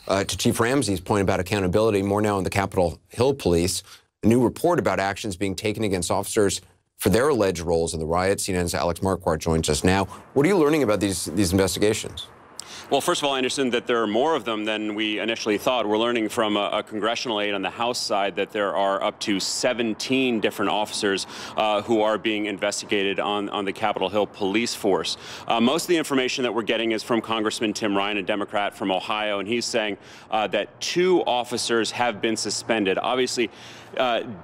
To Chief Ramsey's point about accountability, more now on the Capitol Hill police. A new report about actions being taken against officers for their alleged roles in the riots. CNN's Alex Marquardt joins us now. What are you learning about these investigations? Well, first of all, Anderson, that there are more of them than we initially thought. We're learning from a congressional aide on the House side that there are up to 17 different officers who are being investigated on the Capitol Hill police force. Most of the information that we're getting is from Congressman Tim Ryan, a Democrat from Ohio, and he's saying that 2 officers have been suspended. Obviously,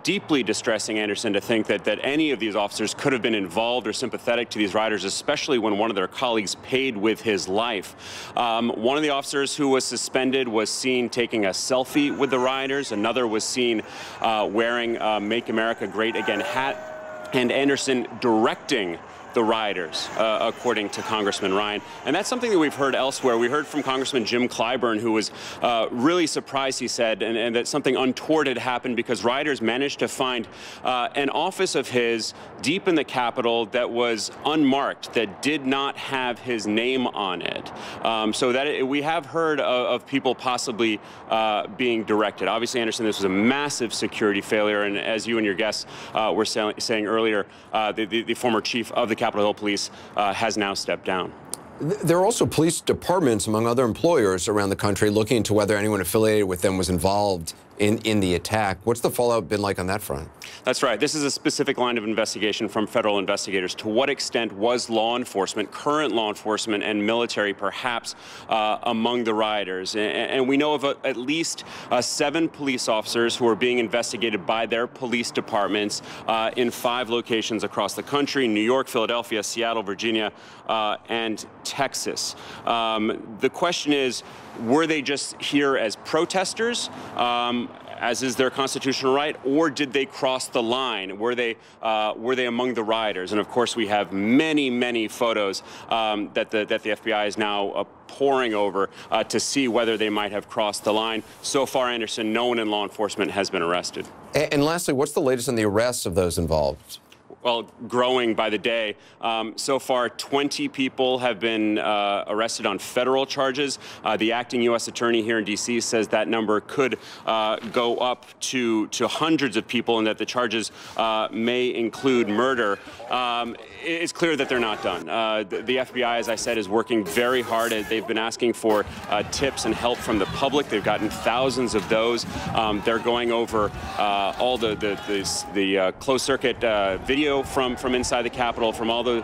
deeply distressing, Anderson, to think that any of these officers could have been involved or sympathetic to these rioters, especially when one of their colleagues paid with his life. One of the officers who was suspended was seen taking a selfie with the rioters. Another was seen wearing Make America Great Again hat. And Anderson directing the rioters, according to Congressman Ryan. And that's something that we've heard elsewhere. We heard from Congressman Jim Clyburn, who was really surprised, he said, and that something untoward had happened because rioters managed to find an office of his deep in the Capitol that was unmarked, that did not have his name on it. So that we have heard of people possibly being directed. Obviously, Anderson, this was a massive security failure, and as you and your guests were saying earlier, the former chief of the Capitol Hill Police has now stepped down. There are also police departments, among other employers around the country, looking into whether anyone affiliated with them was involved in the attack. What's the fallout been like on that front? That's right. This is a specific line of investigation from federal investigators. To what extent was law enforcement, current law enforcement and military, perhaps among the rioters? And we know of at least 7 police officers who are being investigated by their police departments in 5 locations across the country: New York, Philadelphia, Seattle, Virginia, and Texas. The question is, were they just here as protesters, as is their constitutional right, or did they cross the line? Were they among the rioters? And of course, we have many photos that the FBI is now poring over to see whether they might have crossed the line. So far, Anderson, no one in law enforcement has been arrested. And lastly, what's the latest on the arrests of those involved? Well, growing by the day. So far, 20 people have been arrested on federal charges. The acting U.S. attorney here in D.C. says that number could go up to hundreds of people, and that the charges may include murder. It's clear that they're not done. The FBI, as I said, is working very hard. They've been asking for tips and help from the public. They've gotten thousands of those. They're going over all the closed-circuit video from inside the Capitol, from all the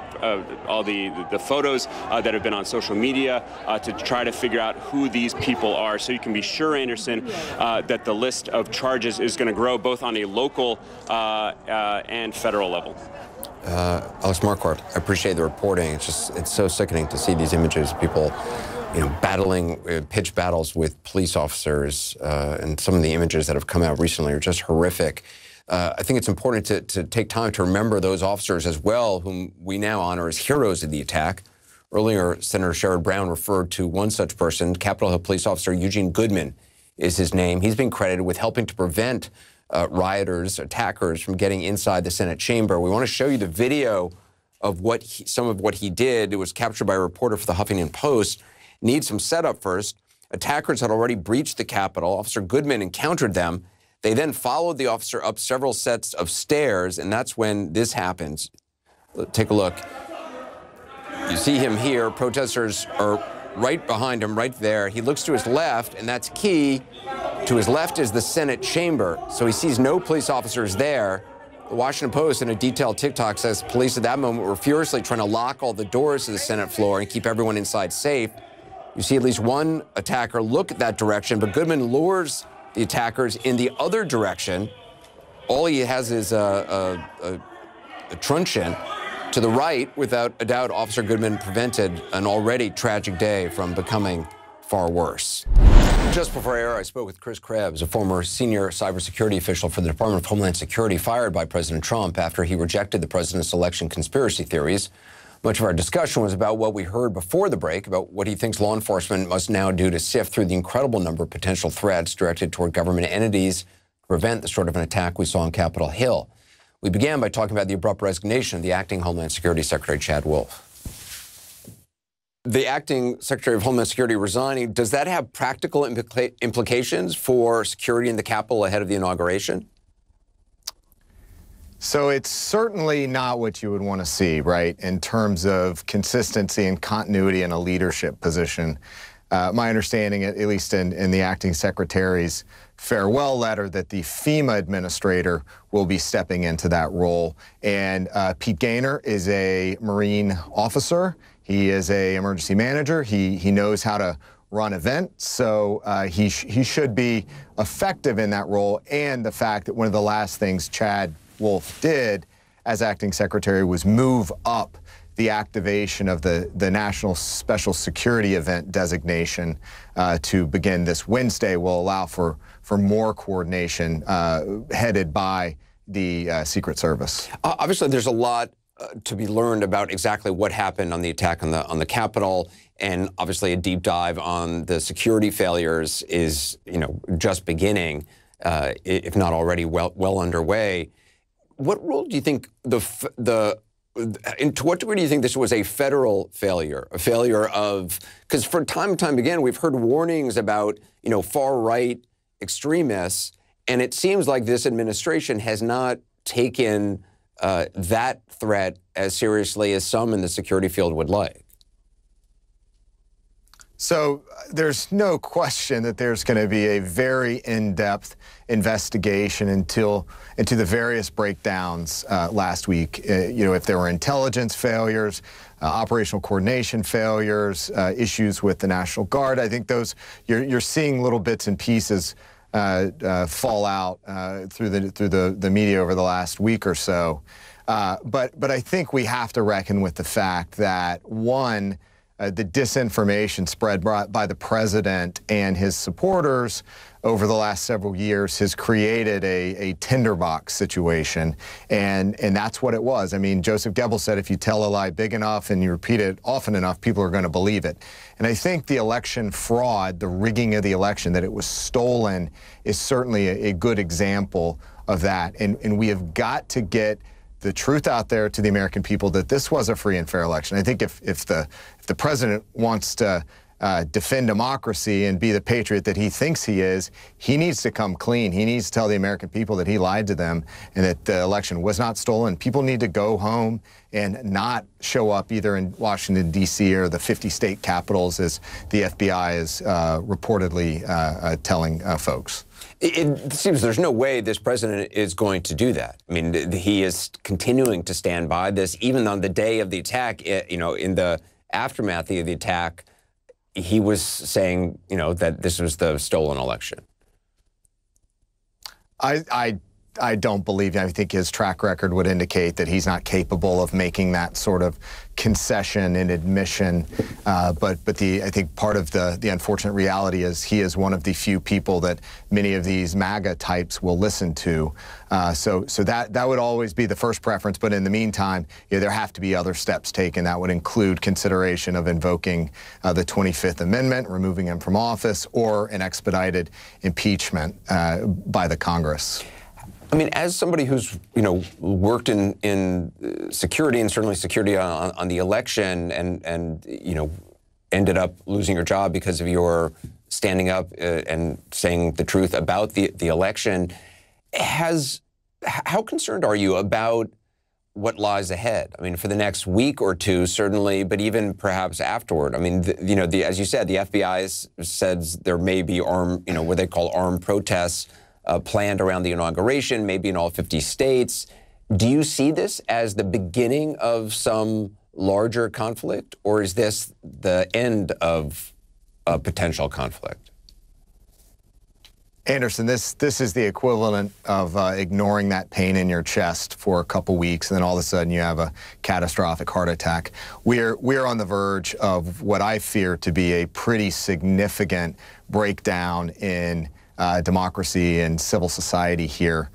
photos that have been on social media, to try to figure out who these people are. So you can be sure, Anderson, that the list of charges is going to grow both on a local and federal level. Alex Marquardt, I appreciate the reporting. It's so sickening to see these images of people, battling pitched battles with police officers, and some of the images that have come out recently are just horrific. I think it's important to take time to remember those officers as well, whom we now honor as heroes of the attack. Earlier, Senator Sherrod Brown referred to one such person. Capitol Hill police officer Eugene Goodman is his name. He's been credited with helping to prevent rioters, attackers from getting inside the Senate chamber. We want to show you the video of some of what he did. It was captured by a reporter for the Huffington Post. Needs some setup first. Attackers had already breached the Capitol. Officer Goodman encountered them. They then followed the officer up several sets of stairs, and that's when this happens. Take a look. You see him here. Protesters are right behind him, right there. He looks to his left, and that's key. To his left is the Senate chamber, so he sees no police officers there. The Washington Post, in a detailed TikTok, says police at that moment were furiously trying to lock all the doors to the Senate floor and keep everyone inside safe. You see at least one attacker look at that direction, but Goodman lures the attackers in the other direction. All he has is a truncheon to the right. Without a doubt, Officer Goodman prevented an already tragic day from becoming far worse. Just before air, I spoke with Chris Krebs, a former senior cybersecurity official for the Department of Homeland Security, fired by President Trump after he rejected the president's election conspiracy theories. Much of our discussion was about what we heard before the break, about what he thinks law enforcement must now do to sift through the incredible number of potential threats directed toward government entities to prevent the sort of an attack we saw on Capitol Hill. We began by talking about the abrupt resignation of the acting Homeland Security Secretary Chad Wolf. the acting Secretary of Homeland Security resigning, does that have practical implications for security in the Capitol ahead of the inauguration? So it's certainly not what you would want to see, right, in terms of consistency and continuity in a leadership position. My understanding, at least in the acting secretary's farewell letter, that the FEMA administrator will be stepping into that role. And Pete Gaynor is a Marine officer. He is an emergency manager. He knows how to run events, so he should be effective in that role. And the fact that one of the last things Chad Wolf did as acting secretary was move up the activation of the National Special Security Event designation to begin this Wednesday will allow for more coordination headed by the Secret Service. Obviously, there's a lot to be learned about exactly what happened on the attack on the Capitol, and obviously a deep dive on the security failures is, just beginning, if not already well underway. What role do you think to what degree do you think this was a federal failure, a failure of, because from time and time again, we've heard warnings about, far-right extremists, and it seems like this administration has not taken that threat as seriously as some in the security field would like. So there's no question that there's going to be a very in-depth investigation into the various breakdowns last week. If there were intelligence failures, operational coordination failures, issues with the National Guard, I think those you're seeing little bits and pieces fall out through the media over the last week or so. But I think we have to reckon with the fact that, one, the disinformation spread by the president and his supporters over the last several years has created a tinderbox situation, and that's what it was. I mean, Joseph Goebbels said if you tell a lie big enough and you repeat it often enough, people are going to believe it. And I think the election fraud, the rigging of the election, that it was stolen, is certainly a good example of that. And we have got to get the truth out there to the American people that this was a free and fair election. I think if the president wants to defend democracy and be the patriot that he thinks he is, he needs to come clean. He needs to tell the American people that he lied to them and that the election was not stolen. People need to go home and not show up either in Washington, D.C. or the 50 state capitals, as the FBI is reportedly telling folks. It seems there's no way this president is going to do that. I mean, he is continuing to stand by this. Even on the day of the attack, in the aftermath of the attack, he was saying, that this was the stolen election. I don't believe him. I think his track record would indicate that he's not capable of making that sort of concession and admission. But I think part of the unfortunate reality is he is one of the few people that many of these MAGA types will listen to. So that would always be the first preference. But in the meantime, there have to be other steps taken. That would include consideration of invoking the 25th Amendment, removing him from office, or an expedited impeachment by the Congress. I mean, as somebody who's, worked in security, and certainly security on the election, and ended up losing your job because of your standing up and saying the truth about the election, how concerned are you about what lies ahead? I mean, for the next week or two, certainly, but even perhaps afterward. I mean, as you said, the FBI says there may be what they call armed protests planned around the inauguration, maybe in all 50 states. Do you see this as the beginning of some larger conflict, or is this the end of a potential conflict? Anderson, this is the equivalent of ignoring that pain in your chest for a couple weeks, and then all of a sudden you have a catastrophic heart attack. We're on the verge of what I fear to be a pretty significant breakdown in democracy and civil society here.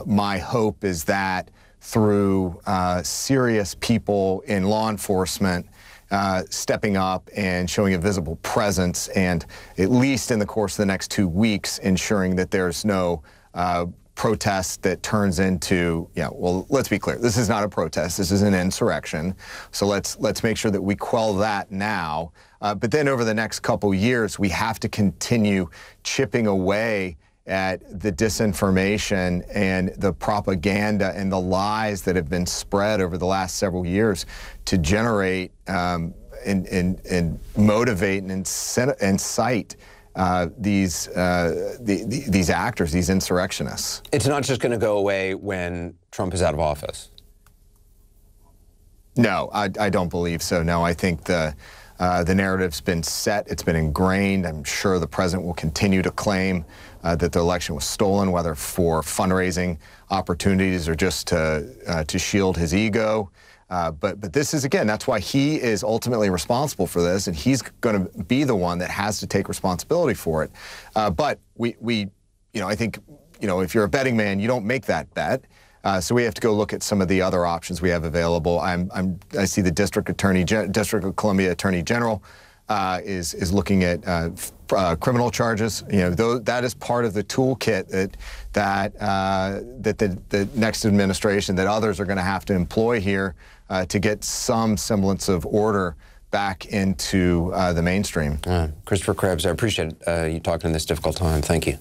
My hope is that through serious people in law enforcement stepping up and showing a visible presence, and at least in the course of the next 2 weeks ensuring that there's no protest that turns into, well, let's be clear, this is not a protest, this is an insurrection. So let's make sure that we quell that now. But then over the next couple years, we have to continue chipping away at the disinformation and the propaganda and the lies that have been spread over the last several years to generate and motivate and incite these actors, these insurrectionists. It's not just going to go away when Trump is out of office. No, I don't believe so. No, I think the narrative's been set, it's been ingrained. I'm sure the president will continue to claim that the election was stolen, whether for fundraising opportunities or just to shield his ego. But this is, again, that's why he is ultimately responsible for this, and he's going to be the one that has to take responsibility for it. But I think, if you're a betting man, you don't make that bet. So we have to go look at some of the other options we have available. I see the District of Columbia Attorney General is looking at criminal charges. That is part of the toolkit that the next administration, that others are going to have to employ here to get some semblance of order back into the mainstream. Christopher Krebs, I appreciate you talking in this difficult time. Thank you.